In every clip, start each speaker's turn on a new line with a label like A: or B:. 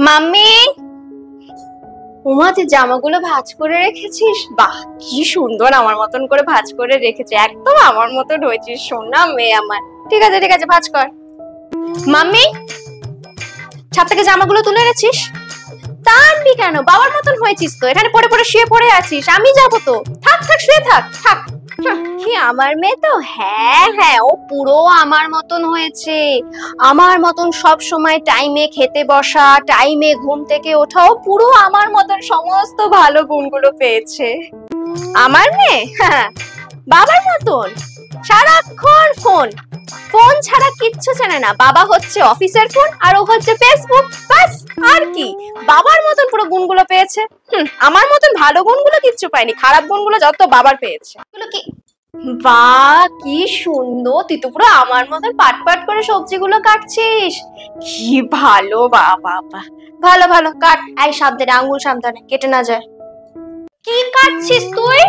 A: Mummy, উমাতে জামাগুলো ভাঁজ করে রেখেছিস? বাহ, কি সুন্দর আমার মতন করে ভাঁজ করে রেখেছে, একদম আমার মতন হয়েছিস সোনা মেয়ে আমার। ঠিক আছে ঠিক আছে, ভাঁজ কর। মাম্মি, ছাদ থেকে জামাগুলো তুলে এনেছিস? তা আনবি কেন, বাবার মতন হয়েছিস তো, এখানে পড়ে পড়ে শুয়ে পড়ে আছিস, আমি যাবো তো। থাক থাক, শুয়ে থাক থাক। কি আমার মেয়ে তো, হ্যাঁ হ্যাঁ, ও পুরো আমার মতন হয়েছে। আমার মতন সব সময় টাইমে খেতে বসা, টাইমে ঘুম থেকে ওঠাও, পুরো আমার মতন সমস্ত ভালো গুণগুলো পেয়েছে আমার মেয়ে। হ্যাঁ, বাবার মতন সারাক্ষণ ফোন, ফোন ছাড়া কিচ্ছু জানে না। বাবা হচ্ছে অফিসের ফোন আর ও হচ্ছে ফেসবুক, বাস। আর কি, বাবার মতন পুরো গুণগুলো পেয়েছে। আমার মতন ভালো গুণগুলো কিচ্ছু পায়নি, খারাপ গুণগুলো যত বাবার পেয়েছে। এগুলো কি, বাহ কি সুন্দর, তুই তো পুরো আমার মতন পাট পাট করে সবজিগুলো কাটছিস, কি ভালো। বাবা, ভালো ভালো কাট। এই সাবধানে, আঙ্গুল সাবধানে, কেটে না যায়। কি কাটছিস তুই?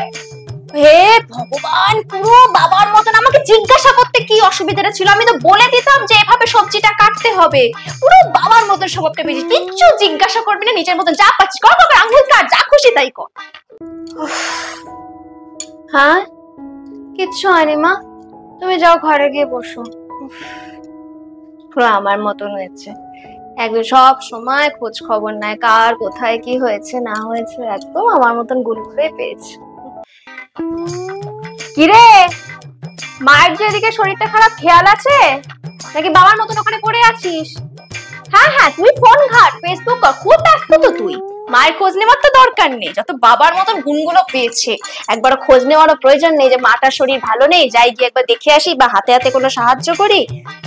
A: হে ভগবান, পুরো বাবার মতন। আমাকে জিজ্ঞাসা করতে কি অসুবিধাটা ছিল? আমি তো বলে দিতাম যে এভাবে সবজিটা কাটতে হবে। পুরো বাবার মতন স্বভাবটা পেয়েছিস, কিচ্ছু জিজ্ঞাসা করবি না, নিজের মতন যা পাচ্ছিস কর, বাবার আঙ্গুল কাট, যা খুশি তাই কর। হ্যাঁ, কিচ্ছু হয়নি মা, তুমি যাও ঘরে গিয়ে বসো। পুরো আমার মতন হয়েছে, একদম সব সময় খোঁজ খবর নেয় কার কোথায় কি হয়েছে না হয়েছে, একদম আমার মতন গুনগুলোই পেয়েছে। কিরে, মায়ের যে এদিকে শরীরটা খারাপ, খেয়াল আছে নাকি বাবার মতন ওখানে পড়ে আছিস? হ্যাঁ হ্যাঁ, তুই ফোন ঘাট, ফেসবুক কর, খুব ব্যস্ত তো তুই। মায়ের খোঁজ নেওয়ার তো দরকার নেই, যত বাবার মতন গুণগুলো পেয়েছে। একবারও খোঁজ নেওয়ারও প্রয়োজন নেই যে মাটার শরীর ভালো নেই, যাই গিয়ে একবার দেখে আসি বা হাতে হাতে কোনো সাহায্য করি।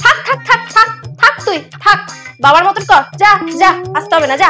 A: থাক থাক থাক থাক থাক, তুই থাক, বাবার মতন কর, যা যা, আসতে হবে না, যা।